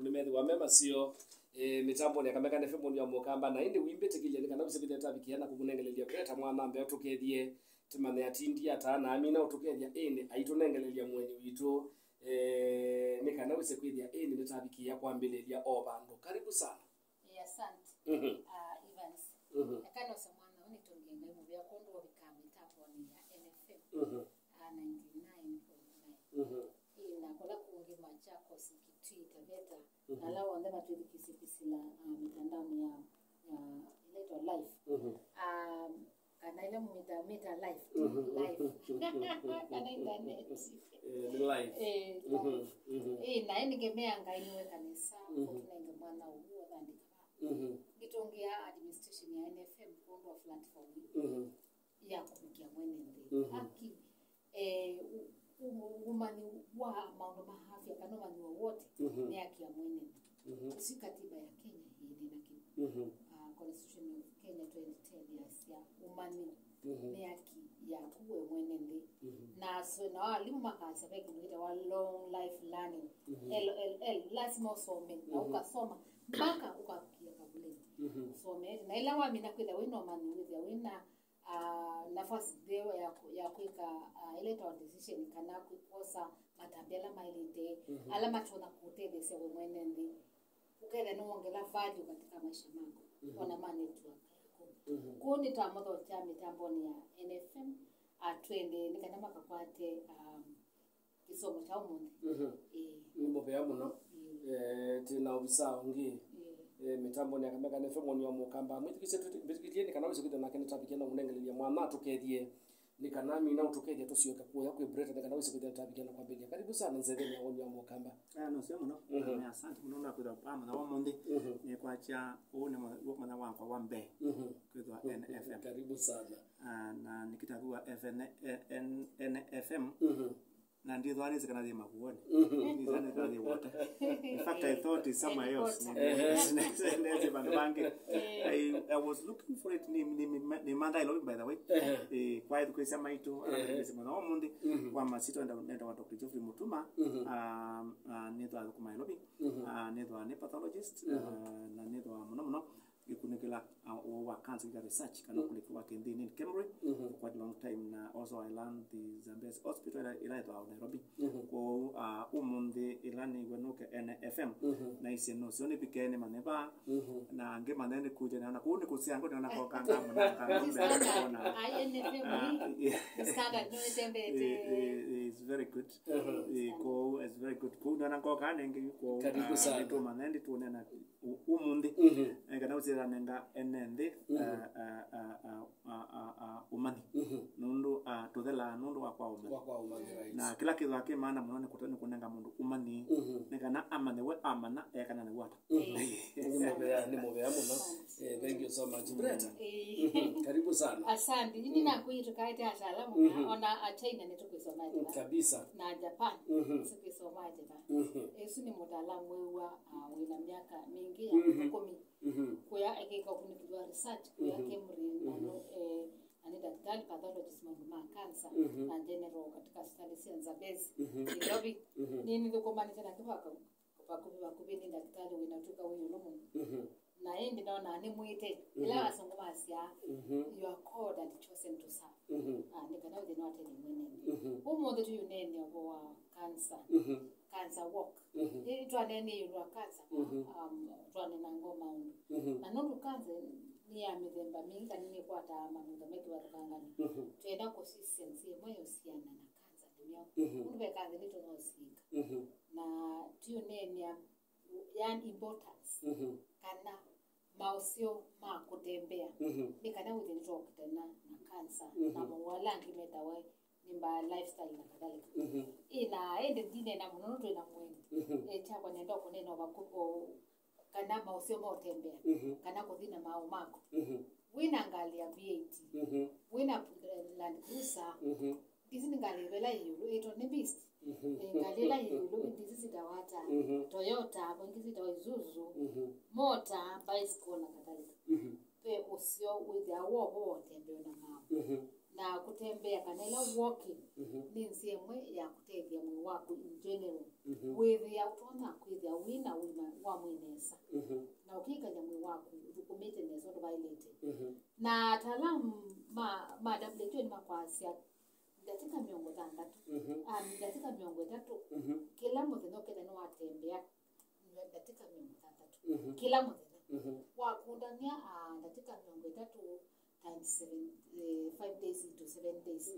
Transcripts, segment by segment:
nimethi wa mema sio mitambo ne kameka ne femo ya Mukamba na indi wimbete kile kana usibite tabikiana kumunengelelia kweta mwana ambe tukethie timane atindi atana amina utukethia ene aitunengelelia mwenye witu nikana usekwithia ene nitabikia kwambilelia obandu karibu sana. Asante. Evans. Akano samwana unitongenga mu bya kondo bikama tapo ni ya NFM. 99.9. Ina kola kuungi machako sikitita beta na lao ndema tulikisikisila mitandao ya inaitwa live. Kana ile mita live kana internet live na ningemea ngainiwe kanisa kutunenge mwana huo bandika gitongia administration ya NFM kondo platform ya kumikia mwenende haki umani wa maono mahafi kana mani wote ni haki ya mwenende si katiba ya Kenya hii na constitution of Kenya 2010 ya umani ni haki ya kuwe mwenende na so na walimu makasa begi ndio wa long life learning LLL lazima usome na ukasoma mpaka ukafikia kabuleni usome na ila wa mina kwenda wino mani withia wina nafasi deo ya kuika ile decision kana kukosa matambela mailite alama tuna kutende sewe mwenende ukenda no ongela value katika maisha yako wana network kuni tamodo cha mitambo ni ya NFM atwende nikana makakwate kisomo cha umuntu nimbo bya muno tina ubisa ngi mitambo ni akameka ne femo ni Mukamba mwitikise bitikitieni kana wese kwita nakene tabikiana unengelelia mwana tukethie nikanami na utukethie tusioka kuya ku breta kana wese kwita tabikiana kwa belia karibu sana nzeveni ya Woni ya Mukamba no sio muno asante muno na kwita pama na wamonde ni kwacha une mwana wangu wa mbe kwita NFM karibu sana na nikitagua NFM na ndio wale zikana zima kuone ni zana kazi wote. In fact I thought it's somewhere else. I was looking for it ni manda ilo by the way kwa hiyo kwa maito anasema na omundi kwa masito nenda wa Dr. Geoffrey Mutuma neto alikuwa ilobi neto ni pathologist na neto muno ikunikela wa cancer research kana kulikuwa kendini in Cambridge for quite a long time na also I learned the Zambezi hospital ila ito Nairobi kwa umunde ilani gwenoke NFM na iseno sioni pikene maneba na nge manene kuja na kuni kusiango na kwa kanga mna standard no tembe is very good ko is very good kuna na kwa kanenge ko karibu sana to manende tunena umunde ngana usira nenda enende umani nundu tudela nundu wa kwa umani na kila kitu yake maana muone kutani kunenga mundu umani ngana amane we amana kana ne wata ni mobea muno thank you so much Breta karibu sana asante nini na kuita kaite Ataalamu ona China netukisoma kabisa na Japan tukisoma Japan Yesu ni mtaalamu wewe wina miaka mingi ya 10 kuya ekeka kunikijua research kuya Cambridge ani daktari pathologist mambo cancer na general katika studies za Zambezi Nairobi nini dokomani tena kwa kubini daktari winatoka huyo lomo na yeye ndinaona ni muite ila asongoma asia you are called and chosen to serve nikana we not any mwene umo tu yunene wa cancer cancer walk itu anene yulwa cancer tuane na ngoma na nundu cancer ni ya midemba mingi kanini kwa taama ngameki watakangani tuenda consistency moyo usiana na cancer ndio unbe cancer nito no sika na tuyonene yani importance kana mausio ma kutembea nikana within talk tena na cancer na mwala ngimetawe nimba lifestyle na kadhalika ina ende dine na munoto ina mwene chakwa nenda kunena bakuko kana mausio ma kutembea kana kudina mao mako wina angalia VAT wina land cruiser dizini ngalela yulu ito ne beast ngalela yulu dizisi dawata Toyota bongisi dawizuzu motor bicycle na kadhalika pe usio with their wote ndio na mao na kutembea kana ila walking ni nsiemwe ya kutethia mwili wako in general with ya utona kwithia wina wa mwenesa na ukika ya mwili wako ukumete neso ndo violate na Ataalamu ma WHO ni makwasia dakika 60 dakika 30 kila muthenya ukethia no atembea dakika 30 kila muthenya wakundania dakika 30 times 5 days to 7 days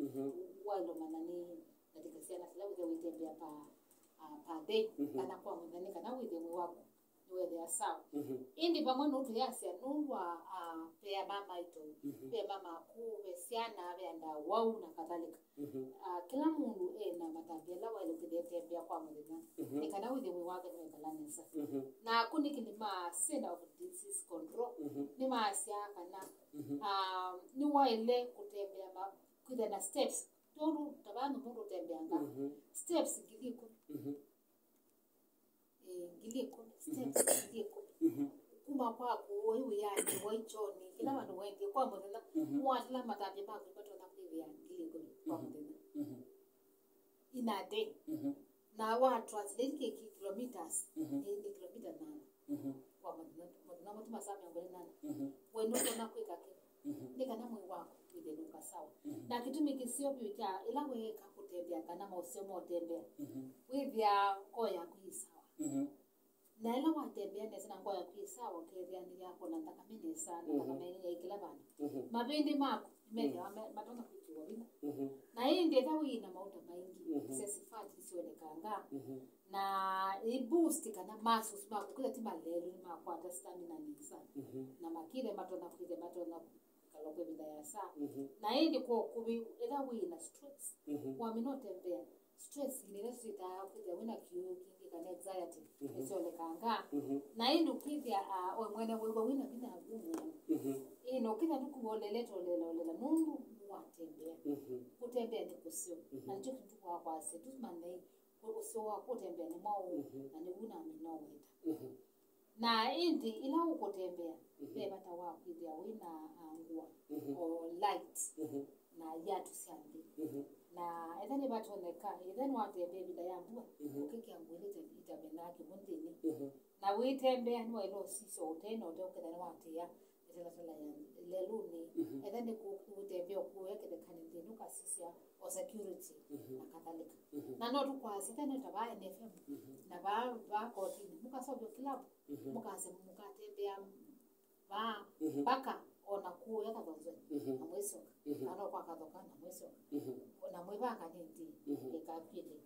walo manani katika siana kila witembea pa day kana kwa mundani kana withe wako niwe sawa indi pamwe no tuyasia nungwa pea mama ito pea mama ku besiana benda wau na kadhalika kila mundu na matabela wale kudetembea kwa mundani nikana withe wako ni kalanisa na kuniki ni ma center of disease control ni maasia kana ni waile kutembea kuda na steps toru tabano mundu tembea nga steps giliko steps giliko kuma kwa wewe yani waichoni kila wanu wende kwa mudana mwatla matabia mako pato na kuivia giliko kwa mudana ina day na wa translate kilometers ni kilomita 8 kwa mudana mtu masami ngole nana wenu na kuika nikana mwili wako idenuka sawa na kitu mikisio biuta ila weka kutembea kana mausemo utembea wivya koya kuisawa na ila watembea nesa ngoya kuisawa kethia ni yako na taka mene sana kama ile ikila bana mabindi mako mene matona kuchiwa wina na hii ndiye tawi na mauta maingi sesifati sionekanga na i boost kana muscles mako kila tima lelo mako ata stamina ni sana na makile matona kuide matona kalokwe bidaya sa na hii kwa kubi ila wina stress wa minotembea stress ile sita kuja wina kiu kingi kana anxiety sionekanga na hii ukithia mwene wewe wina bina gumu ino kina tukubolele tolela mundu watembea kutembea ni kusio na ndio kitu kwa kwase tusmane kusio wa kutembea ni mwao na ni una minoweta na indi ila ukotembea beba tawa kudia wina angua o light na yatu sande na edani bato neka edani watembea bila yambua ukiki angwele itabenaki mundini na witembea ni wailo siso uteno ukeda na watia etela leluni edani kutembea kuweke de kaninde nuka sisia o security na kadhalika na no tukwa sitene tabaya nefem na ba kotini muka sobo club muka se muka tembea ba baka ona kuya kadonzo na mweso ano kwa kadoka na mweso na mwebanga nindi ekapile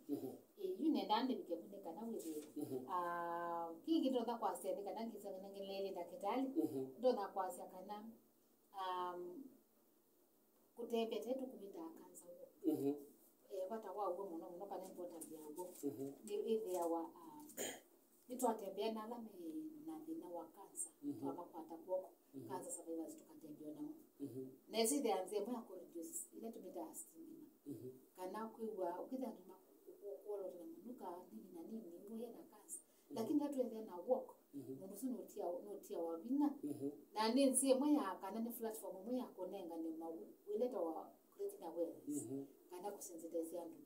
yune ndande bikebune kana wize kingi ndo da kwa sende kana ngisa ngelele dakitali ndo na kwa sia kana kutembea tetu kumita kanza wata wa uwe muno kana important yango ni ile ya wa nitwatembea na alame na dina wa kanza twaba kwata poko kanza survivors tukatembea nao nezi de anze mwa ko reduce ile tumita astimina kana kuwa ukida ndima kuolo na munuka nini na nini ngoye na kanza lakini watu wende na walk mundu notia wa bina na nzi mwa kana ni platform mwa konenga ni ile to creating awareness kana kusensitize yandu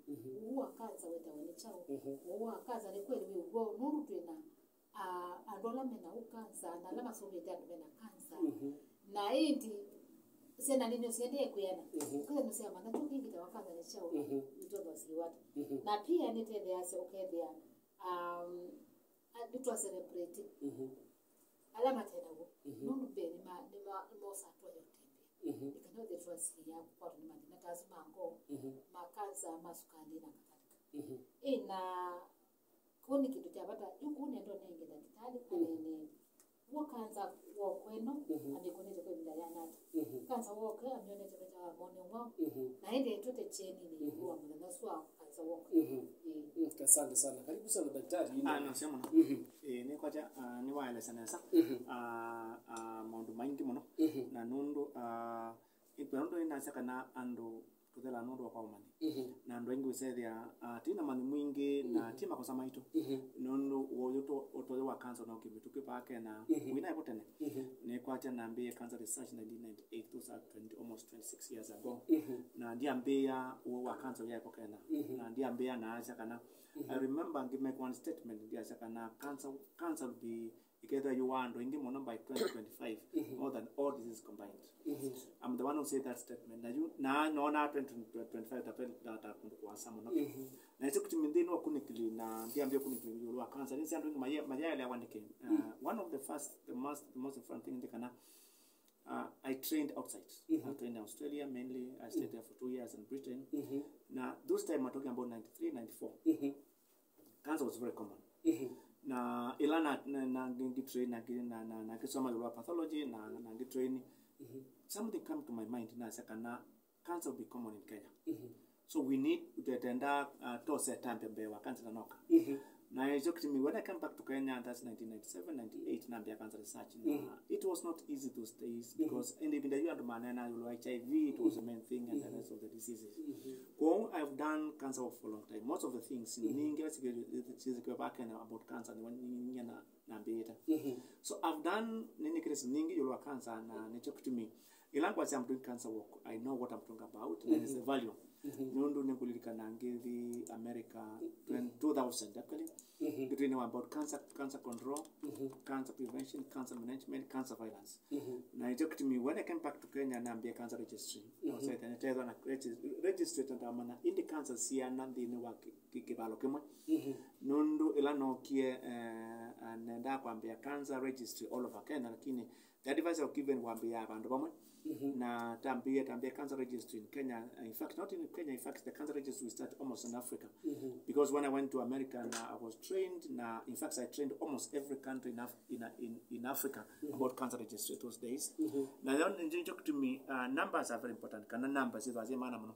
uwa kanza weta wene chao uwa kanza ni kweli wewe go nuru tena adola mena ukanza na lama sobeta mena kanza na indi sena nini usiende kuyana kwa msema na tukingi tawakaza ni chao mtoto siwatu na pia nitende ase ukethia bitwa celebrate alama tena go nuru beni mo sato yote ikano de trust ya kwa ni madina tazima ngo makaza masukani na kadhalika na kuni kitu cha bata yuko nendo nenge daktari anene wakanza wokweno amekone kwa bila nata kanza woke amene tebeta mone ngo na ende tote cheni ni kwa mwana swa kanza woke asante sana karibu sana daktari nasema ni kwacha ni wale sana sa maundu maingi muno na nundu iperondo inasaka na ando kuthela nondo kwa umani na ndo ingi usethia tina mani mwingi na tima kosa maitu nondo woyoto otoyo wa cancer na ukimituke pake na wina ipotene ne kwacha na mbie cancer research 1998 those are almost 26 years ago na ndia mbia wa cancer ya ipokena na ndia mbia na acha kana I remember give make one statement ndia acha kana cancer will be together you want ingi mono by 2025 more than all diseases combined. I'm the one who said that statement. Na you na no na 2025 data kwa sama no. Na hizo kitu mindeni wa kunikili na ndiambia kunikili yolo cancer ni sandu maya ile awandike. One of the most important thing ndikana I trained outside. I trained in Australia mainly. I stayed there for 2 years in Britain. Now those time I'm talking about 93, 94. Cancer was very common. Na ilana na ngi train na kisoma lwa pathology na ngi train something come to my mind na sakana cancer will be common in Kenya. So we need to attend to set time be wa cancer noka. Na exactly me when I came back to Kenya, that's 1997, 98 na be cancer research. It was not easy those days because in the you had manana HIV, it was the main thing and the rest of the diseases. I've done cancer for a long time. Most of the things back about cancer na beta. So I've done nini kesi ningi yolo cancer na nichok to me. Ilangwa I'm doing cancer work. I know what I'm talking about and it's a value. Nondo nekulika na ngivi America 2000 actually. Between about cancer control, cancer prevention, cancer management, cancer violence. Now it took to me when I came back to Kenya and be a cancer registry. I said and I on a registry and amana in the cancer sia nandi ni waki kibalo kemo. Nondo ilano kie and nda kwambia cancer registry all over Kenya lakini the advice of given wambia abantu bamwe. Na tambia cancer registry in Kenya. In fact, not in Kenya. In fact, the cancer registry start almost in Africa. Because when I went to America, I was trained. In fact, I trained almost every country in Africa about cancer registry those days. Now, they talk to me. Numbers are very important. Kana numbers is wazee mana mno.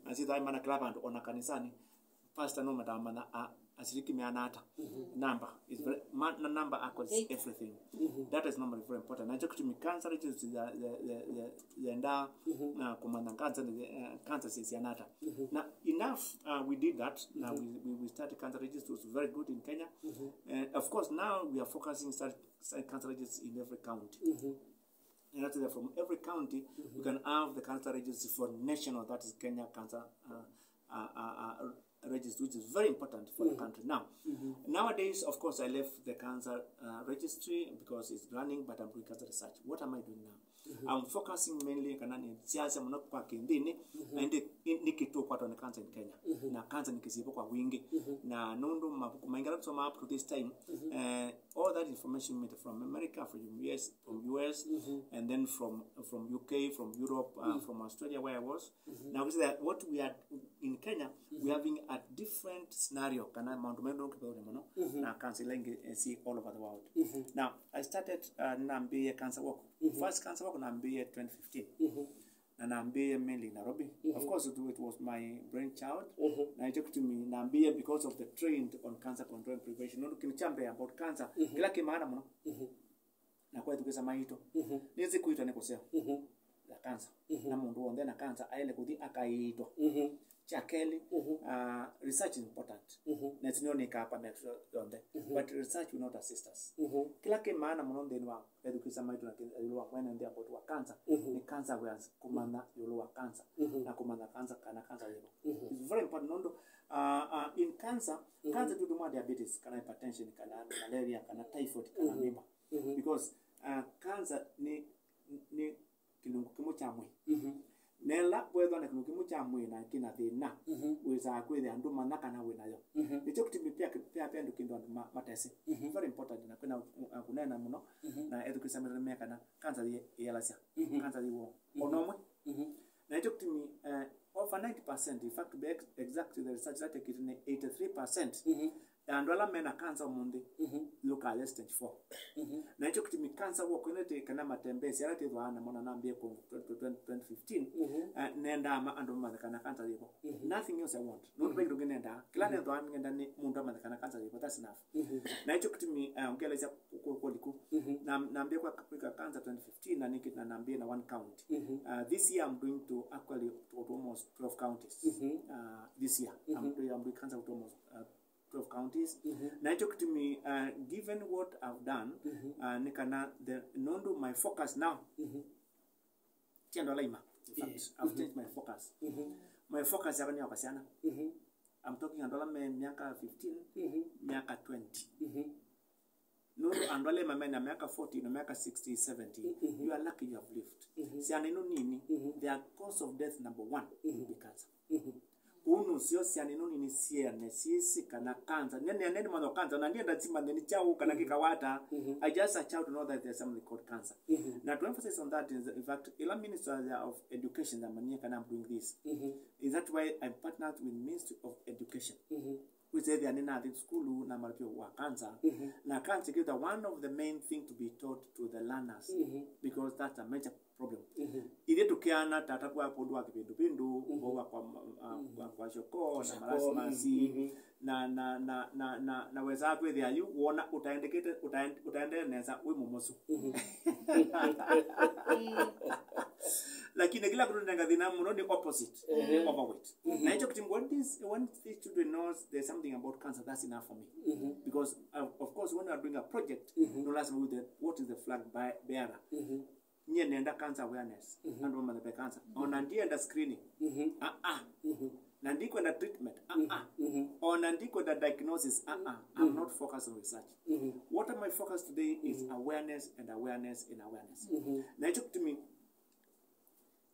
Asi dai mana club and ona kanisani. Pastor no madamana asiriki meanata. Number is very number equals everything. That is normally very important. I talk to me cancer registry the enda kumanda cancer is yanata. Now enough we did that. Now we started cancer registry. It was very good in Kenya. Of course now we are focusing start cancer registry in every county. And that's from every county we can have the cancer registry for national, that is Kenya cancer registry, which is very important for the country. Now, nowadays, of course, I left the cancer registry because it's running, but I'm doing cancer research. What am I doing now? I'm focusing mainly on siasa mnokwa kindini and nikito kwa tone cancer in Kenya. Na cancer nikisipo kwa wingi na nondo maingala kusoma up to this time. All that information made from America, from US, and then from UK, from Europe, from Australia where I was. Now we see that what we are in Kenya, we're having a different scenario. Kana mantumendo kidogo na cancer see all over the world. Now I started Nambi cancer work. First cancer work Nambi 2015. And Nambi mainly Nairobi. Of course it was my brainchild. And I took to me Nambi because of the trained on cancer control and prevention. No looking chambe about cancer. Kila kimana mno. Na kwa tukisa mahito. Nizi kuitwa nikosea. La cancer. Na mundu onde na cancer aile kudi akaito. Chakeli research is important. Let's know nikapa next on there. But research will not assist us. Kila ke maana mnonde ni wa education maitu na yolo when and about wa cancer. Ni cancer was kumana yolo wa cancer. Na kumana cancer kana cancer yelo. It's very important nondo in cancer to do more diabetes, kana hypertension, kana malaria, kana typhoid, kana liver. Because cancer ni kilungu kimo cha Mwii. Nela puedo na kimu cha Mwii na kina thina weza kwethe andu manaka na wina yo nicho kuti pia ndo kindo matese very important na kwena kunena muno na education mele kana cancer yelasia cancer yiwo onomwe na nicho kuti over 90%, in fact to be exact, the research that taken 83% and wala mena cancer mundi look at stage 4 na hicho kitimi cancer work inete kana matembezi yala twa na mona nambie kwa 2015 nenda ama ando madakana cancer yebo nothing else I want not big to nenda kila nenda ndo ngenda ni mundu madakana cancer yebo that's enough na hicho kitimi ongeleza kwa liku nambie kwa cancer 2015 na nikita nambie na one county this year I'm going to actually to almost 12 counties this year I'm doing cancer to almost 12 counties. Na hicho kitimi given what I've done nikana the nondo my focus now tiendo laima in fact I've changed my focus my focus yabani yakasiana I'm talking andola miaka 15 miaka 20 nondo andole mamena miaka 40 na miaka 60 70 you are lucky you have lived siana ino nini the cause of death number 1 is cancer uno sio siani nuni ni siene sisi kana cancer nene mano cancer na ndienda tima ndeni chao kana kikawata I just a child to know that there's something called cancer now to emphasize on that is in fact ila minister of education that mania kana doing this is that why I partnered with Ministry of Education we say they are in the school na marpio wa cancer na cancer is one of the main thing to be taught to the learners because that's a major problem ile tukiana tatakuwa podwa kipindupindu kwa kwa shoko na marasmasi na weza tu there you wona utaendeleza we mumosu lakini kila kitu ndanga muno ni opposite overweight na hicho kitu when these children knows there's something about cancer that's enough for me because of course when we are doing a project no last with what is the flag bearer nye nenda cancer awareness and mama the cancer on and screening na ndiko na treatment on and ndiko the diagnosis I'm not focused on research what am I focused today is awareness and awareness and awareness na hicho to me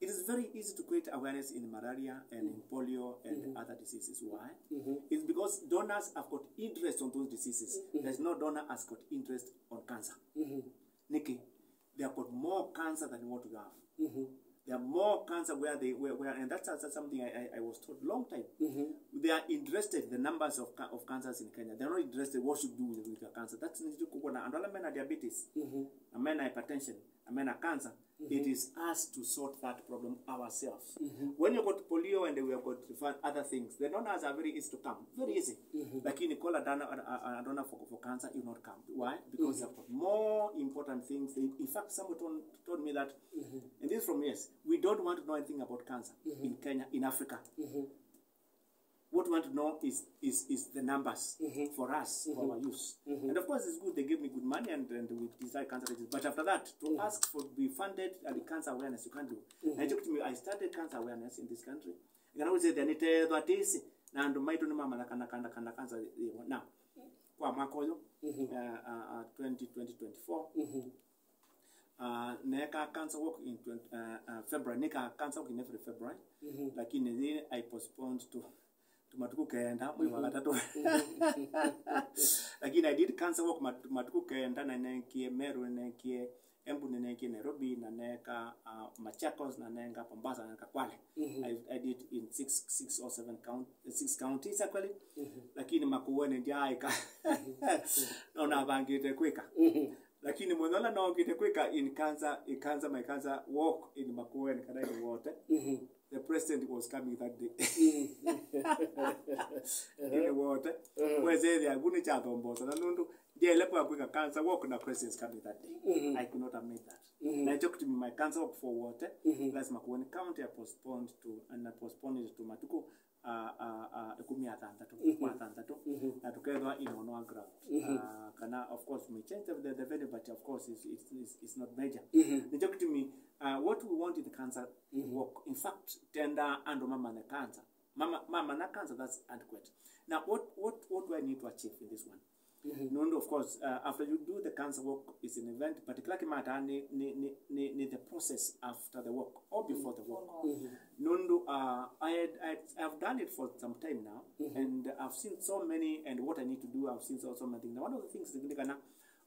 it is very easy to create awareness in malaria and in polio and other diseases. Why? It's because donors have got interest on those diseases. There's no donor has got interest on cancer. Nikki, they have got more cancer than what we have. There are more cancer where and that's something I was told long time. They are interested the numbers of cancers in Kenya. They are not interested what should do with your cancer. That's and all men are diabetes, a men are hypertension, a men are cancer. It is us to sort that problem ourselves. When you got polio and we have got other things, the donors are very easy to come, very easy. Like in call a donor for cancer, you not come. Why? Because they've got more important things. In fact, someone told me that, and this is from yes, we don't want to know anything about cancer in Kenya, in Africa. What we want to know is the numbers for us, for our use. And of course, it's good. They gave me good money and we decide cancer registry. But after that, to ask for be funded at the cancer awareness, you can't do. I started cancer awareness in this country. And I would say, "Then it is and my mama kanda cancer now." Kwa makoyo 2024. Neka cancer work in February. Neka cancer work in every February. Lakini I postponed to matuku kenda mwezi wa gatatu lakini I did cancer work matuku kenda na nenkie Meru nenkie Embu nenkie Nairobi na neka Machakos na nenga Mombasa na Kwale I did in 6 or 7 counties actually lakini makuone ndia aika naona bangite kweka lakini mwanala na ngite kweka in cancer my cancer work in makuone kada ni wote the president was coming that day. In the water. Where they are going to Chadombo. And I don't know. They left a cancer walk and the president coming that day. I could not have made that. And I took to me my cancer walk for water. That's Makueni County. I postponed to and I postponed it to Matuku. Together in on ground. Of course, we change the venue, but of course, it's not major. They talk to me. What we want in the cancer work, in fact, tender and mama na cancer. Mama na cancer, that's adequate. Now, what do I need to achieve in this one? No, of course, after you do the cancer work, it's an event, particularly matter the process after the work or before the work. No, I've done it for some time now, and I've seen so many, and what I need to do, I've seen so many things. Now, one of the things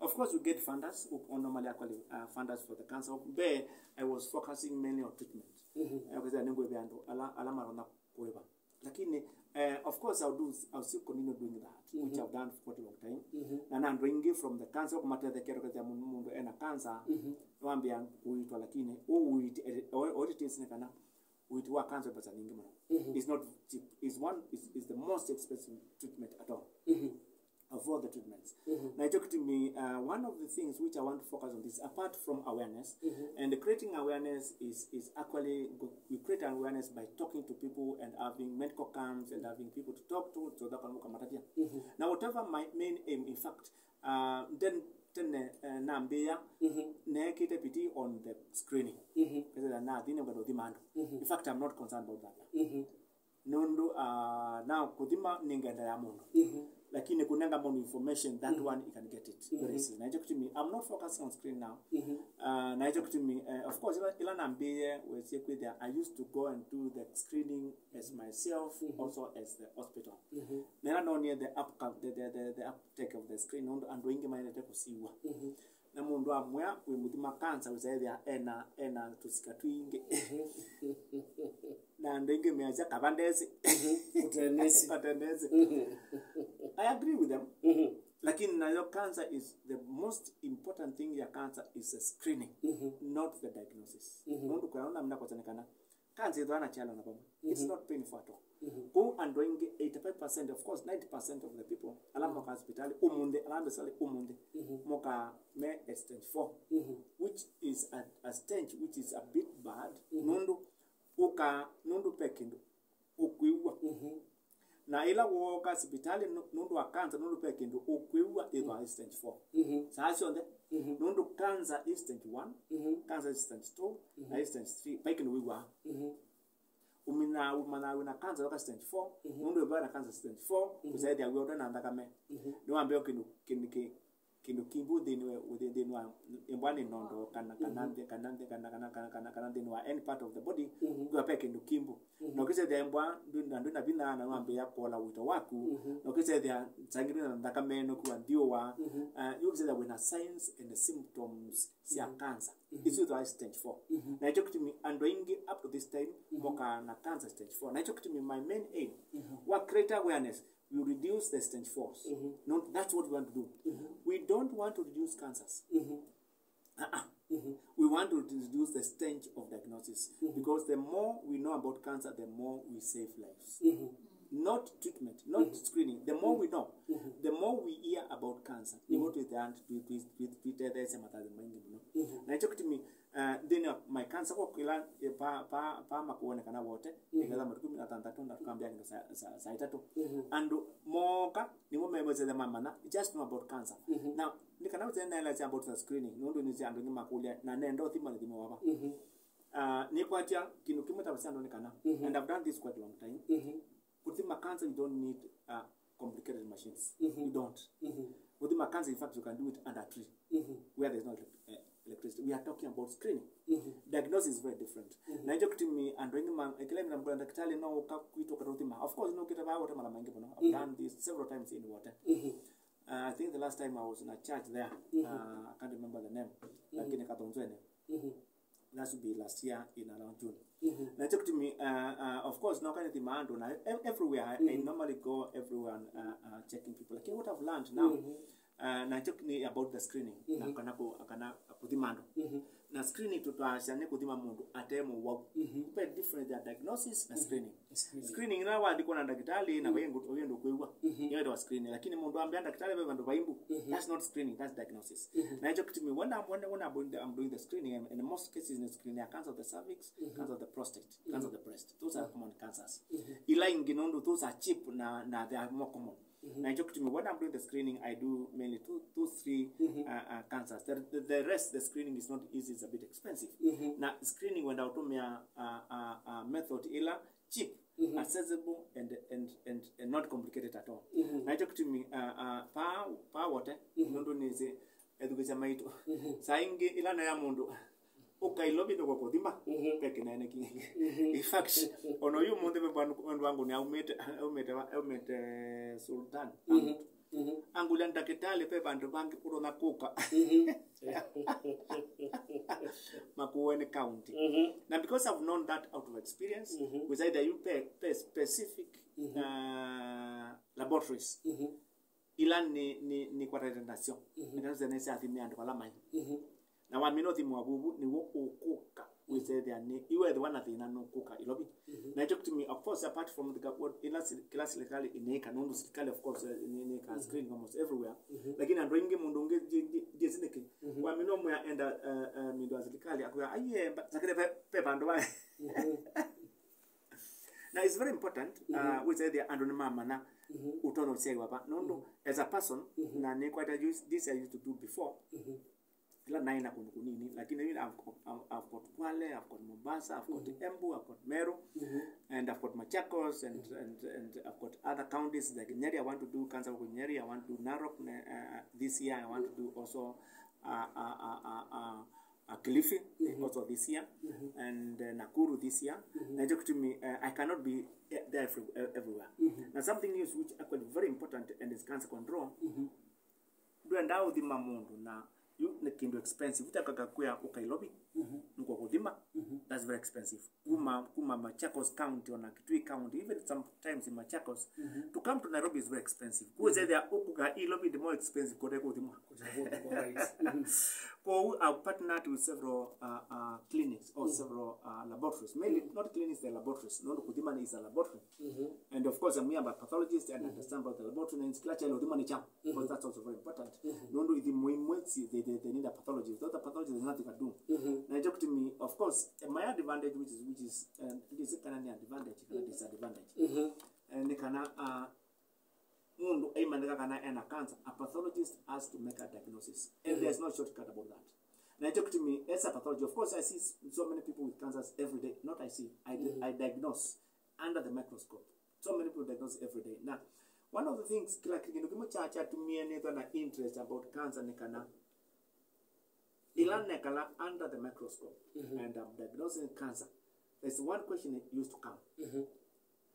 of course, we get funders, or normally I call it funders for the cancer. There, I was focusing mainly on treatment. lakini of course I'll still continue doing that, which I've done for quite a long time. And I'm doing from the cancer of matter the care of the mundu and cancer. Wambia uitwa lakini all it is nekana uitwa cancer but it's not cheap. It's the most expensive treatment at all. Of all the treatments. Now, talk to me, one of the things which I want to focus on is apart from awareness, and creating awareness is actually, we create awareness by talking to people and having medical camps and having people to talk to, so that can look at Now, whatever my main aim, in fact, then Nambia, negativity on the screening. In fact, I'm not concerned about that. Nondo, now, Kudima Ningenda Yamono. Lakini kunanga more information that one you can get it very easily. Now to me, I'm not focusing on screen now. Now to me, of course, I used to go and do the screening as myself, also as the hospital. Then I know near the uptake of the screen and doing my network see what. Na mundu amwa we mutima cancer uzaethia ena tusikatwinge na ndenge meacha kabandezi utenesi I agree with them. Lakini na your cancer is the most important thing ya cancer is the screening, not the diagnosis. Mundu kwaona mna kwatanekana cancer ndo anachala na baba. It's not painful at all. Go and doing 85%, of course 90% of the people alama kwa hospitali umunde alama sale umunde moka me stage 4 which is a stage which is a bit bad. Nundu pekindu ukwiwa na ila woka hospitali nundu wa cancer nundu pekindu ukwiwa ilo stage 4 sasa onde nundu cancer is stage 1 cancer is stage 2 na stage 3 pekindu wiwa umana cancer waka stage 4 nundu bana cancer stage 4 uzaidi awiota na ndakame no ambeo kinu kimbu dinwa embani nondo kana dinwa any part of the body go peke ndo kimbu no kise dia embwa nduna bina na ng'ambe ya pola wito waku no kise dia tsangirina ndakame no kwa ndio wa you kise dia when signs and the symptoms sia cancer is with stage 4 na it took to me and doing up to this time moka na cancer stage 4 na it took to me my main aim what create awareness. You reduce the stage 4s. No, that's what we want to do. We don't want to reduce cancers. We want to reduce the stage of diagnosis because the more we know about cancer, the more we save lives. Not treatment, not screening. The more we know, the more we hear about cancer. You go to the aunt, there's a matter of mind. And I talk to me. Then my cancer okila pa makuone kana wote ikaza matukumi na tantatu na tukambia ndio saa tatu and moka ni mwe the mama na just know about cancer now nikana utenda ila about the screening ndo ni ando ni makulia na nendo thima ni thima wapa ni kwatia kinu kimeta basando nikana and I've done this quite a long time kuthima cancer you don't need complicated machines you don't kuthima cancer in fact you can do it under tree where there's no electricity. We are talking about screening. Diagnosis is very different. Na hiyo kitu mi andweni ma ekele mina mkanda daktari no kuito karutima. Of course no kita ba water mara mangi bono. I've done this several times in water. I think the last time I was in a church there. I can't remember the name. Lakini katonzwene. That should be last year in around June. Na hiyo kitu mi of course no kind demand on everywhere. I normally go everywhere checking people. Lakini what I've learned now na talk ni about the screening na kana kudimando na screening tutashane kudima mundu atemo wa pe different diagnosis na screening na wadi kona daktari na wendo kwewa yeye ndo screening lakini mundu ambia daktari baba ndo baimbu that's not screening, that's diagnosis. Na hiyo kitu mi when I'm doing the screening and in most cases in screening cancer of the cervix, cancer of the prostate, cancer of the breast, those are common cancers. Ila inginondo those are cheap na they are more common. When I'm doing the screening, I do mainly two, three cancers. The rest, the screening is not easy; it's a bit expensive. Now, screening when I do method ila cheap, accessible, and not complicated at all. I talk to me pa water. Nondo nize education maito. Saingi ila na ya mundo. Okay, lobby no kodima peke na neki. In fact, ono yu monde mbandu wangu ni aumete sultan. Angula ndaketale pe bandu bangi puro na kuka. Makueni County. Now, because I've known that out of experience, with either you pay specific laboratories, ila ni kwa retention. Ina zenesi atimi ando kwa lamai. Na wamino ti mwabubu ni wo okuka. We say they are you are the one that they no kuka ilobi. Now talk to me, of course, apart from the what in class locally in Kanundu locally, of course, in screen almost everywhere. Lakini androingi mundunge jesineke. Wamino mwa enda mindo locally akuya aye zakere pepa ndo wa. Now it's very important. We say the anonymous na utono say wapa. No, as a person, na ne quite use this I used to do before. Ila naina kunini, lakini I've got Kwale, I've got Mombasa, I've got Embu, I've got Meru, and I've got Machakos, and I've got other counties like Nyeri. I want to do cancer with Nyeri. I want to do Narok this year. I want to do also Kilifi also this year, and Nakuru this year. Now, talk to me. I cannot be there everywhere. Now, something else which actually very important and is cancer control. Do and now the mamundu na. You nekindo expensive. Utaka kuya ukailobi. Nuko kudima. That's very expensive. Kuma Machakos County or Kitui County, even sometimes in Machakos, to come to Nairobi is very expensive. Who say they are ukuka ilobi the more expensive. Kode kudima. I've partnered with several clinics or several laboratories. Mainly not clinics, they're laboratories. Not kudima is a laboratory. And of course, I'm here about pathologists and understand about the laboratory and it's clutch because that's also very important. No, the Mwii, they need a pathologist. Without a pathologist, there's nothing to do. Now, talk to me, of course, my advantage, which is this kind of advantage, disadvantage. And they can a cancer. A pathologist has to make a diagnosis, and there's no shortcut about that. Now, talk to me as a pathologist. Of course, I see so many people with cancers every day. Not I see, I diagnose under the microscope. So many people diagnose every day. Now, one of the things, like to me, an interest about cancer, under the microscope, and I'm diagnosing cancer. There's one question that used to come.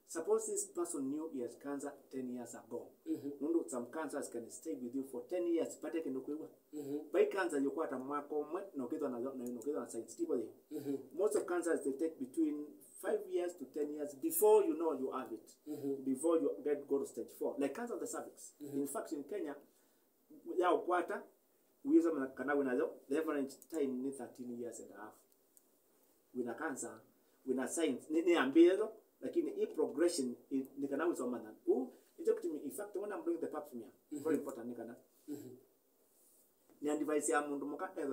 Suppose this person knew he has cancer 10 years ago. Some cancers can stay with you for 10 years, but they can look away. By cancer, you quite a mark no get on a side. Most of cancers they take between 5 years to 10 years before you know you have it, before you go to stage 4. Like cancer of the cervix. In fact, in Kenya, we the average time is 13 years and a half. With a cancer, with a science, like in a progression, it can always man. Oh, it took to me. In fact, when I'm doing the pap smear, very important, Nikana. The device I am on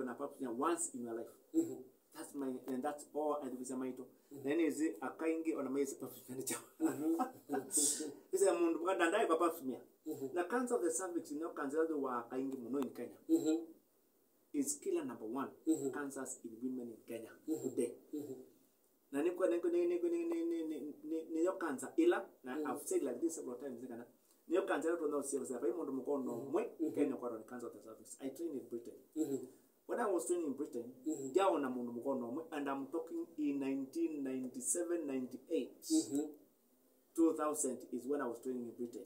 a pap smear once in your life. That's my, and that's all I do with a mito. Then is it a kind on a maze pap smear? It's a moon, but I have a pap smear. The cancer of the cervix, you know, cancer the wa kind mono in Kenya. Is killer number 1. Cancers in women in Kenya today. Na niko cancer ila na I've said like this several times niyo cancer to know serious ba imondo mukono mwe Kenya kwa cancer of the cervix. I trained in Britain. When I was training in Britain, down na mundo mukono mwe, and I'm talking in 1997, 98. 2000 is when I was training in Britain.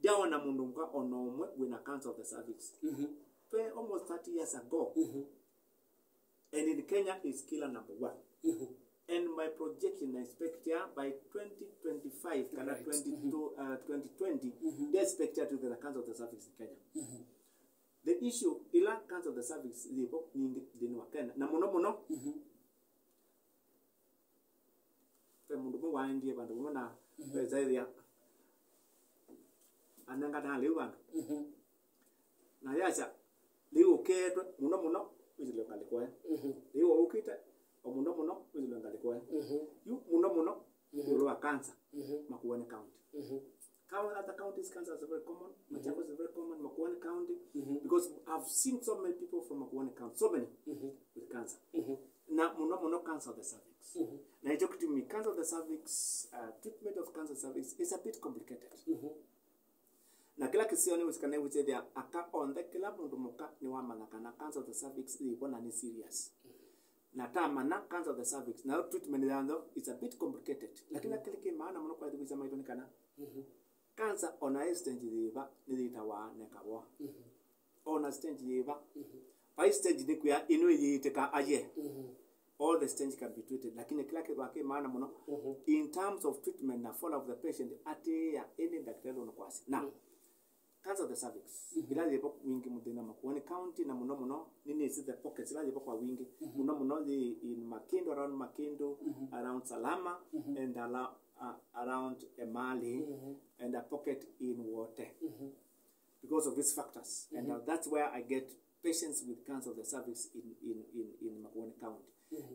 Down na mundo mukono mwe with a cancer of the cervix. Almost 30 years ago. And in Kenya is killer number 1. And my projection, I expect here by 2025, 2020, they expect here to get a cancer of the cervix in Kenya. The issue, ila cancer of the cervix, the book in Kenya. Na mono. Pe mundu wa India bandu mona Zaire. Ananga na lewa. Na yacha leo kedo mono izile kalikoe. Leo ukita omuno uzilo ngalikwa you muno you have cancer Makueni County. Other counties cancers are very common. Machakos is very common. Makueni County because I've seen so many people from Makueni County, so many with cancer. Now muno cancer of the cervix. Now you talk to me, cancer of the cervix, treatment of cancer cervix is a bit complicated. Na kila kisioni usikane which they are on the kila mundu muka ni wa manakana cancer of the cervix is one serious. Na cancer of the cervix now treatment is a bit complicated. Lakini kile maana mno kwa hizo maito nikana. Cancer on a stage diva nilitawa nekawa. On a stage diva by stage ni kuya inu yiteka aye all the stage can be treated lakini kila kitu wake maana mno in terms of treatment na follow of the patient ate ya any daktari unakwasi now cancer of the cervix ilaje po wingi mudena makuone county na muno nini is the pockets ilaje po kwa wingi muno in Makindo around Makindo around Salama and around Emali and a pocket in Wote because of these factors and that's where I get patients with cancer of the cervix in Makuone County.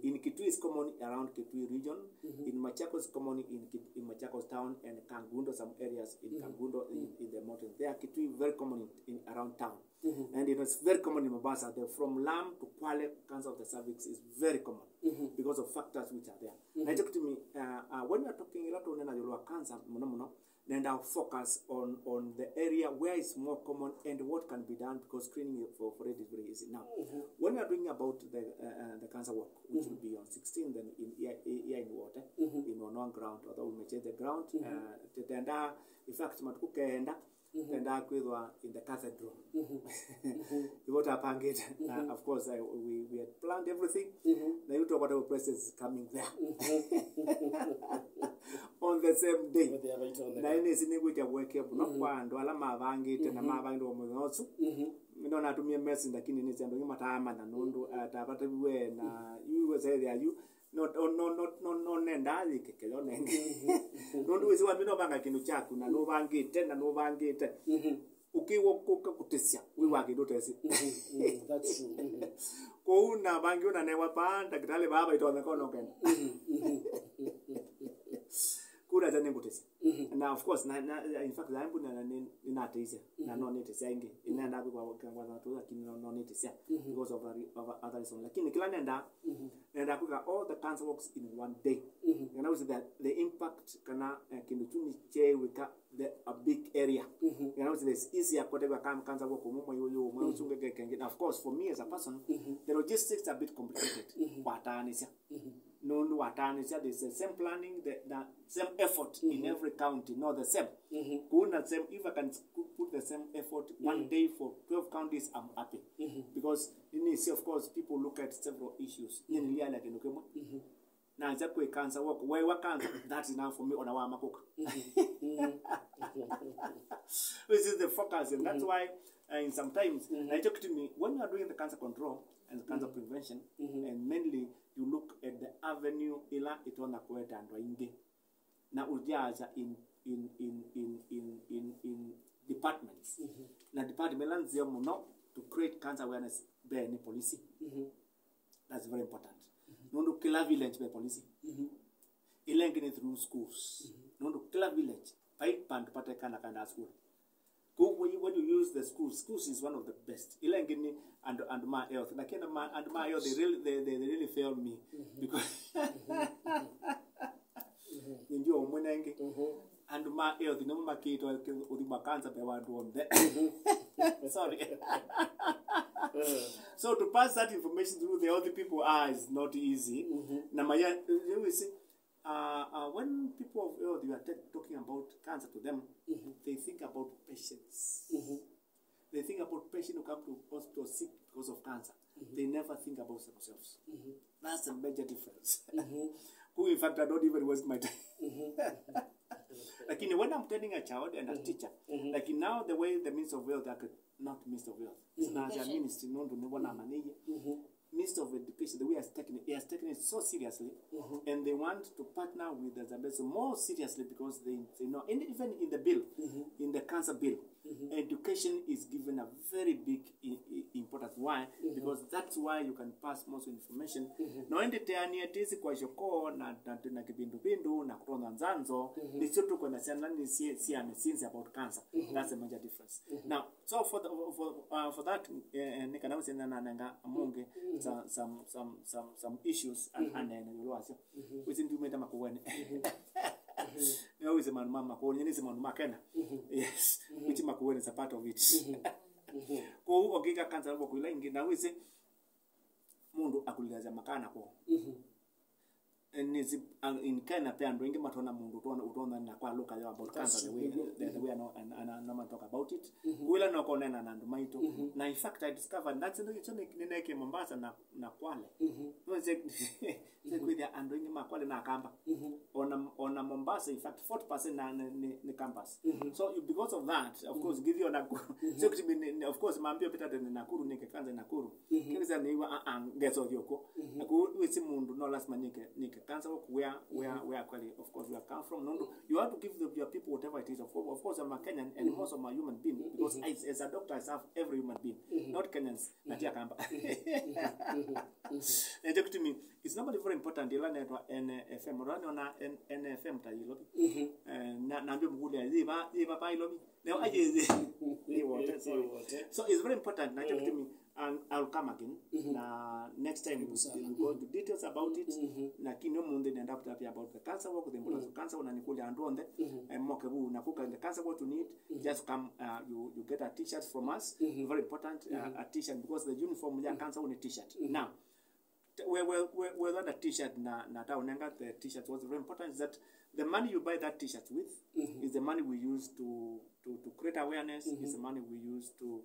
In Kitui is common around Kitui region. In Machakos is common in Machakos town and Kangundo, some areas in Kangundo in the mountains. There Kitui very common in around town. And it was very common in Mombasa. From Lam to Kwale, cancer of the cervix is very common because of factors which are there. Now talk to me, when we are talking a lot of cancer, then I'll focus on the area where it's more common and what can be done because screening for it is very easy. Now, when we are doing about the cancer work, which will be on 16th then in Water, in on ground, although we may change the ground, in fact, and in the cathedral. Of course, we had planned everything. Now you talk about our presence is coming there on the same day. Na ini siniguja wake up no kwando ala mavangi tena mavangi ndo mwanzo. Ndo natumia message lakini ni sendo matama na nondo atapata biwe na you say there you no nenda ikekelo nenge. Nondo wezi wa mino banga kindu chaku na no vangite na no vangite. Ukiwo kutesya we wake ndo tesi. That's true. Ko una bangi una newa panda kitale baba itoa kono kenda. Kura za nengutesi. Now of course in fact I am na tesa na no netesa ingi inaenda kwa watu lakini no netesa because of other reasons lakini kila nenda kwa all the cancer works in one day. You know that the impact kana kinutuni che wika a big area. You know it's easier whatever cancer work mumo yoyo mwe usungeke kenge. Of course for me as a person the logistics are a bit complicated. Watanisha no there's the same planning, the same effort in every county, not the same. Same. If I can put the same effort one day for 12 counties, I'm happy. Because you see, of course, people look at several issues. Now, it's a cancer work. Where cancer? That's enough for me on our cook. This is the focus, and that's why sometimes I talk to me when you are doing the cancer control and cancer prevention, and mainly you look at the avenue ila itona kweta and waingi na ujaza in departments. Na department lanzia muno to create cancer awareness by any policy. That's very important. Nondo kila village by policy. Ilengine through schools. Nondo kila village by pan to patekana kanda school. When you use the schools is one of the best. Ilengini and my health. Like and my health, they really failed me because and my health, no market or the cancer by one on there. Sorry. So to pass that information through the other people's eyes is not easy. Namaya, you see. When people of health you are talking about cancer to them, they think about patients. They think about patients who come to hospital sick because of cancer. They never think about themselves. That's a major difference. Who in fact I don't even waste my time. Like when I'm telling a child and a teacher, like now the way the Minister of Health, not Minister of Health, it's not a ministry, no, Minister of Education, the way he has taken it so seriously, and they want to partner with the Zambezi more seriously because they know, and even in the bill, in the cancer bill, education is given a very big importance. Why? Because that's why you can pass most information. No, in the teani atisi kwa shoko na kipindupindu na kutonda nzanzo, ni sio tu kwa nasiana ni si about cancer. That's a major difference. Now, so for that, nikana usina nanga amonge some issues and uloasio. Which in tumeta makuwene. You always a man mama kuwene is man makena. Yes, which makuwene is a part of it. Ko ogiga cancer bokuila ingi na wise mundu akuliza makana ko. in Kenya pia ndo ingi matona mundu utona na kwa look about cancer the way no talk about it kuila no konena na ndumaito na in fact I discovered that's nineke Mombasa na Kwale no ze kuja ando ingi makwale na Kamba on Mombasa in fact 40% na ni campus so because of that of course give you Nakuru so of course maambia pita tena Nakuru nike kanza Nakuru kisa ni wa geso yoko Nakuru wisi mundu no last nike kanza where quality of course we are come from no you have to give your people whatever it is of course I'm a Kenyan and most of my human being because as a doctor I serve every human being not Kenyans not Kamba and talk to me it's not very important ila netwa NFM rani NFM tayilo na ndio mgulia ziba pailobi leo aje so it's very important na talk to me and I'll come again next time we'll go into details about it lakini no munde nenda kutapia about the cancer work the importance of cancer unanikuli andonde mokebu nakuka the cancer what you need just come you get a t-shirt from us very important a t-shirt because the uniform ya cancer on a t-shirt now we're on a t-shirt na taunenga the t-shirt was very important is that the money you buy that t-shirt with is the money we use to create awareness is the money we use to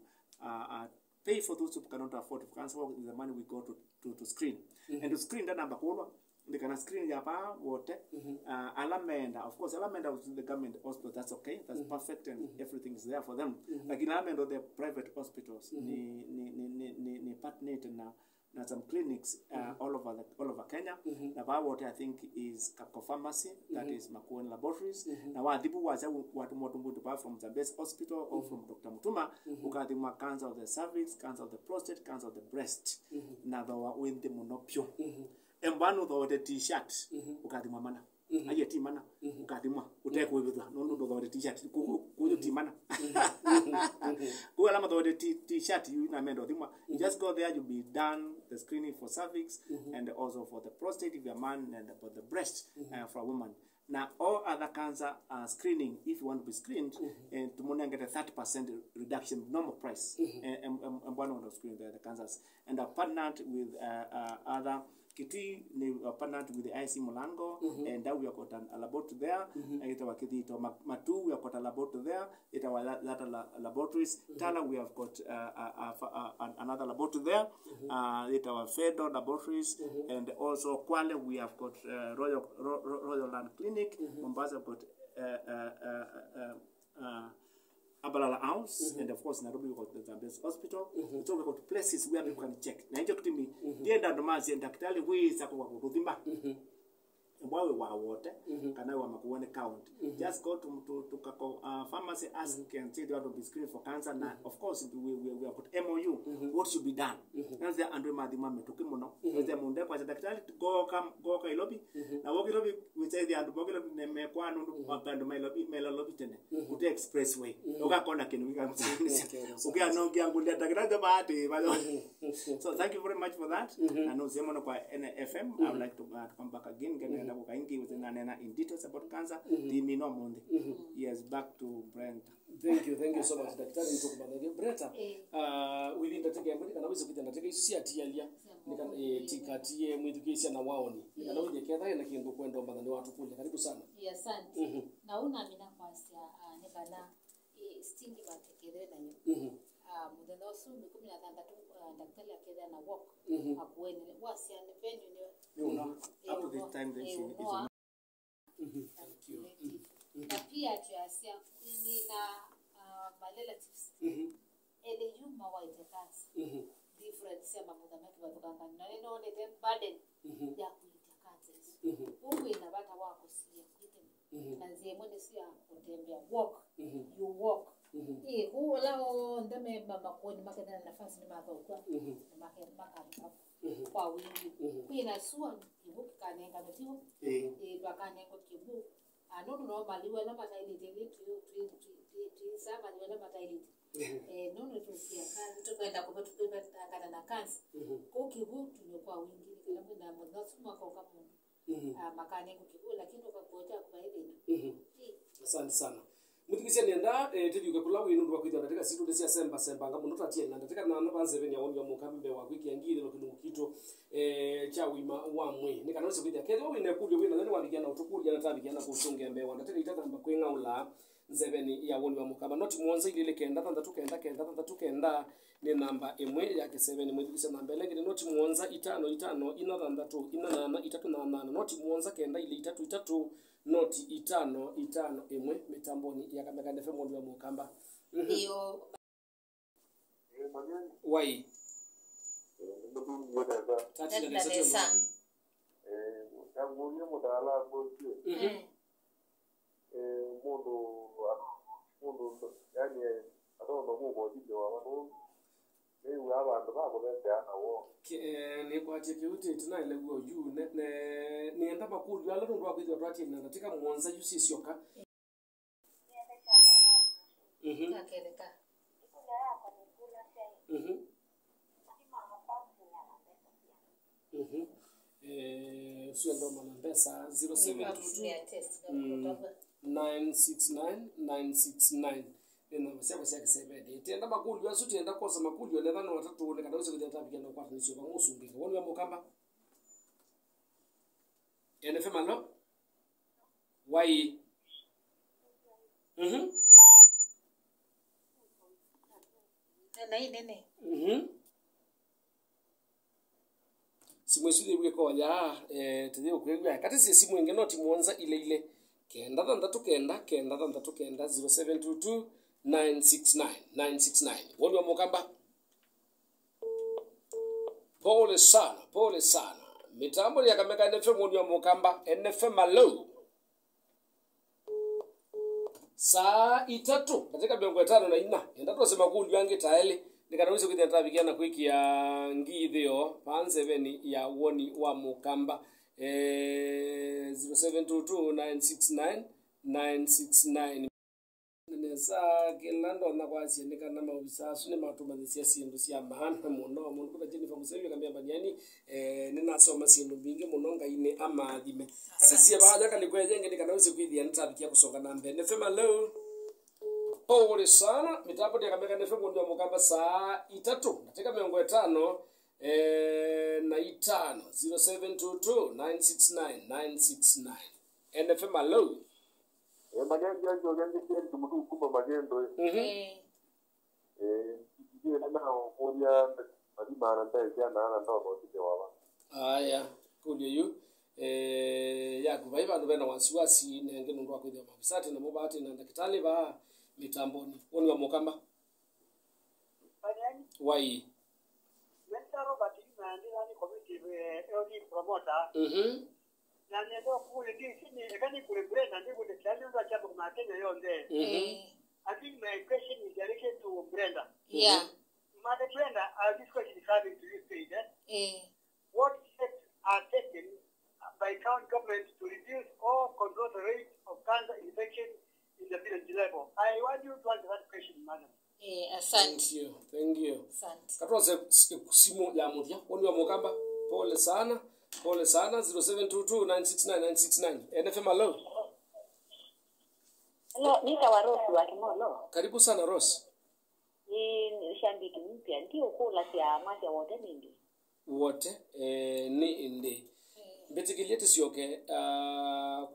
pay for those who cannot afford cancer work is the money we go to screen and to screen that number kolwa they can screen yapa wote alamenda of course alamenda is the government hospital that's okay that's perfect and everything is there for them like alamenda the private hospitals ni partner na some clinics all over Kenya na what I think is Kapko Pharmacy that is Makueni Laboratories na wadibu waza watu motumbutu from the best hospital or from Dr. Mutuma ukadima cancer of the cervix, cancer of the prostate, cancer of the breast na dawa wende monopio embano the t-shirt ukadima mana aye timana ukadima uteko webudha nondo the t-shirt kuyo timana kuala ma the t-shirt you na mendo timwa you just go there you'll be done the screening for cervix and also for the prostate if you're a man and for the breast for a woman. Now all other cancer screening if you want to be screened and to money get a 30% reduction normal price and one of the screen the cancers and are partnered with other Kitui ni partnered with the IC Mulango and that we have got a laboratory there itawa Kitito Matu we have got a laboratory there itawa Lata laboratories Tala we have got another laboratory there itawa Fedo laboratories and also Kwale we have got Royal Land Clinic Mombasa got Abalala House and of course Nairobi we got the Zambezi Hospital so we got places where people can check na hiyo kitimi dienda ndomazi daktari wisa kwa kudhimba mbawe wa wote kana wa makuone count just go to Kako pharmacy ask and say they want to be screened for cancer na of course we have got MOU what should be done that's the andwe madima metukimono the munde kwa daktari go ka ilobi na wogi lobi we say the andwe lobi ne kwa nundu mapando mailobi tene kute expressway ukakona kinu ukia no kiangulia daktari baate so thank you very much for that and no sema kwa NFM I would like to come back again kukaingi uzenanena in details about cancer dimino monde yes back to Brent. Thank you so much daktari nitoka bana Breta within the take mbona kana wizo kitanda take isi atialia nika tikatie mwidukisia na waoni kana uje kedha na kingo kwenda mbana ni watu kule karibu sana yes asante na una mina kwasia nikana stingi batekere nayo mudendo su 16 daktari akeda na walk akueni wasia ni venue ni up to this time they say na pia tuasia ni na my relatives ele yuma wa itekasi different sema mudamaki batokanga na neno ne them burden ya kuitekasi uwe na bata wako sia kuite na zemo ne sia kutembea walk you walk huo lao ndame mama koni makana nafasi ni mako kwa makana kwa wingi kuna suwa kibuki kanenga mtio bakanengo kibu anono no maliwa na mataili tele tu saba ni na mataili nono tusia kazi tukwenda kupata takana na kazi kwa kibu tumekuwa wingi kana na mnasu mwaka kama makanengo kibu lakini ukagoja kwa ile asante sana mutikisia nenda tujuke kula winu ndwa kwita nataka situ desia semba ngamo notatie na nataka na banze benya woni wa Mukamba wa kwiki yangire lo kindu chito cha Uima wa Mwii ni kana usikuja kedo wine kuli wina nani wabikiana utukuli na tabikiana kusunge mbe wanda tete itata mba kwenga ula nzebeni ya Woni wa Mukamba not muonza ile kenda kenda ni namba emwe yake 7 mwezi kusema mbele ngine not muonza 5 ina tandatu ina nana 3 not muonza kenda ile 3 not 5 emwe mitamboni ya kamera FM Woni wa Mukamba ndio wai tati na desa Tangulia mudala bote. Mundu yani adono mugo dijo abantu. Ni abantu bakolete anawo. Ni kwa cheke uti tena ile go juu ni enda bakulu yalo ndo wakwizwa twati na katika muonza yusi sioka. Kakereka. Suendo manambesa 0722 969 ina masema sya kisebede tenda makulu yasu tenda kosa makulu ne bana watatu ne kana usikuja tabikana kwa nisho ba musungika Woni wa Mukamba NFM alo wai nene simwesudi wiko ya tede okwegwa kati simu ngene not muonza ile kenda 0722 969 Woni wa Mukamba pole sana mitambo ya kamera NFM Woni wa Mukamba NFM alo saa 3 katika miongo 5 na 4 enda tusema kulu yange taele nikanaweza kuja tabikiana kwiki ya ngithio panze beni ya Woni wa Mukamba 0722969969 nesa kelando na kwasi nikana mabisa sune matuma nisia sindu sia mahana muno mundu kuta jini famusevi kambia banyani ninasoma sindu bingi munonga ine ama dhime sisi baada kalikweje nikanaweza kuithia ntabikia kusonga nambe nefema leo pole sana mitapo ya kamera NFM Woni wa Mukamba saa 3 katika miongo 5 na 5 0722969969 NFM alo Magendo yangu yangu kitu mtu kumba magendo. Ndio na kuja madima na tayari na ndo ndio wao. Aya kudio yu ya kuvaiva ndo bena wasiwasi nenge ndo kwa kudia mabisati na mobati na ndakitali ba mitamboni Woni wa Mukamba wai Mentaro batini na ndani committee early promoter. Na ndio kule ndio kani kule Brenda ndio kule tayari ndo acha kwa Kenya yote. I think my question is directed to Brenda. yeah Mother Brenda, this question is coming to you straight. What steps are taken by county government to reduce or control the rate of cancer infection in the village level? I want you to answer that question, madam. asante thank you asante katose simu ya mudia Woni wa Mukamba pole sana 0722969969 NFM alo Hello, nita Rose wa Kimono. karibu sana Rose Ni shambiki mpya ndio kula sia mati wote mingi. wote ni inde betikilete sioke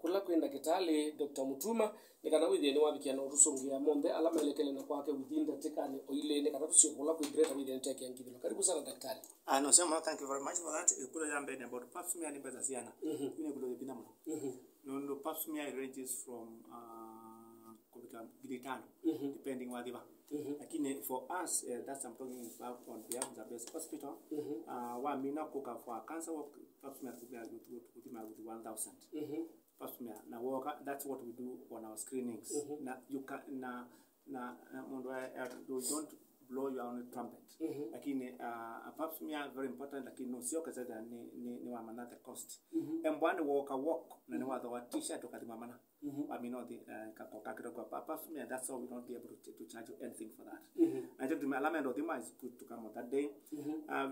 kula kwenda kitali Dr. Mutuma nikana withie ni wabikiana urusongia monde alama elekele na kwake withinda tekane oile ne kana sio kula kwenda within take yankibilo karibu sana daktari No, Samuel, thank you very much for that. Kula jambe ni about pap smear ni beza siana. Ni kulo bina mo. No pap smear ranges from kubika gilitano depending where they are. Lakini for us that's I'm talking about on behalf of the best hospital. Wa mina kuka for cancer pap smear kubia with 1000. Pap smear na work that's what we do on our screenings. Na you can na don't blow your own trumpet. Lakini pap smear very important lakini no sio kaza ni wa manata cost. Mbwana walk na ni wa the t-shirt okatima mana. I mean not the kakokakiro kwa pap smear that's all we don't be able to charge you anything for that. I just the element of the is good to come on that day.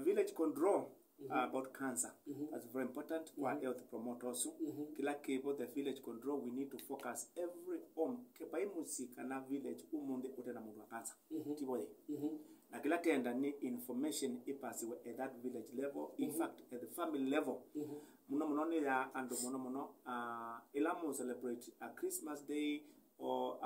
Village control about cancer. That's very important for health promoters. Kila kibo the village control we need to focus every home kepa musika na village umunde utena mundu wa cancer. Kibo na kila tenda ni information ipasiwe at that village level, in fact at the family level. Muno ni ya ando muno ila celebrate a Christmas day or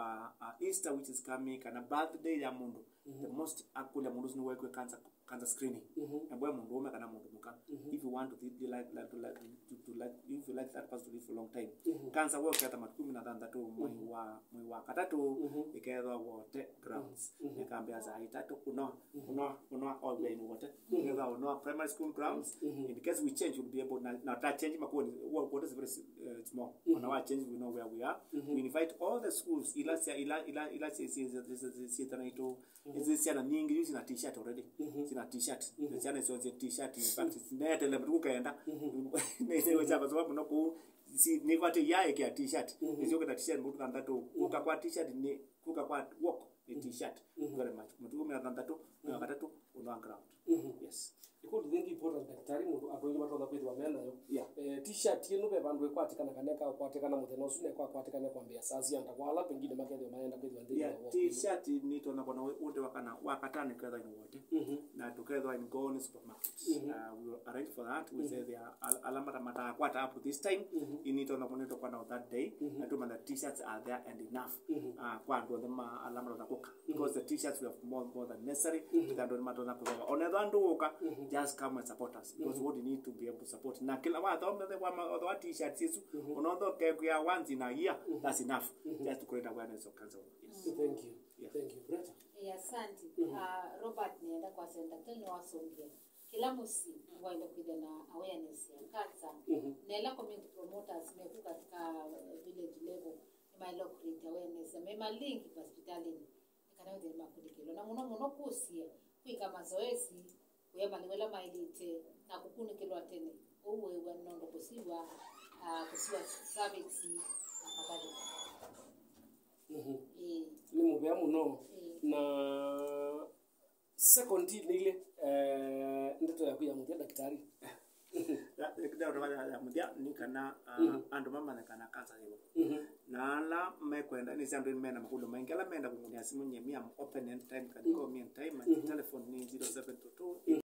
Easter which is coming, kana birthday ya mundu. The most akuli ya mundu ni wekwe cancer screening. Ambaye mundu ume kana mundu muka. If you want to if you like that person to live for a long time. Cancer work kata matukumi na tanda tu mwii wa katatu ikedwa wote grounds. Nikambia za itatu uno all way in water. Ikedwa uno primary school grounds. In case we change, we'll be able now that change makoni what is very small. On our change we know where we are. We invite all the schools ila siana nyingi using a t-shirt already. Sina t-shirt. Siana is also t-shirt. In fact, it's net level kukaenda. Newe chapa sababu noko si ni kwa ya t-shirt. Sio kwa t-shirt mtu kanda tu kuka kwa t-shirt ni kuka kwa walk ni t-shirt. Very much. Mtu kanda tu na wakati una ground. Yes. Iko dingi important daktari mtu akonye matona kwetu wamena yo. T-shirt yenu be bandu kwa tikana kaneka kwa tikana muteno sune kwa tikana kwa mbia sasa yanda kwa ala pengine makende maenda kwetu ndege. T-shirt ni tona kwa wote wakatane kadha ni wote. Na together in Goni supermarkets. We will arrange for that. We say there alama mata kwata up this time. You need to know kwa that day. Na to the t-shirts are there and enough. Kwa ndo ma alama za kuka. Because the t-shirts we have more than necessary. Tukando matona kwa onedha nduka. Just come and support us because what you need to be able to support. Na kila watu wa t-shirts yesu unaondo kwa once in a year, that's enough just to create awareness of cancer. Yes. Thank you. Thank you. Great. Asante. Robert nienda kwa senda tena wasongea. Kila musi waenda kuja na awareness ya cancer. Nela community promoters meku katika village level mailo create awareness. Mema link hospitalini. Kana ndio makudikelo. Na muno kusia kuika mazoezi wema niwela mailite na kukunikelo atene. Uwe wanondo kusiwa cervix akabali. Ni mubea muno na second ile ndoto ya kuya mutia daktari. Ya mudia ni kana ando mama na kana kansa hiyo. Na la mekwenda ni sambe mena makulu mengela menda kumunia simu nyemia open end time kadiko me time and telephone ni 0722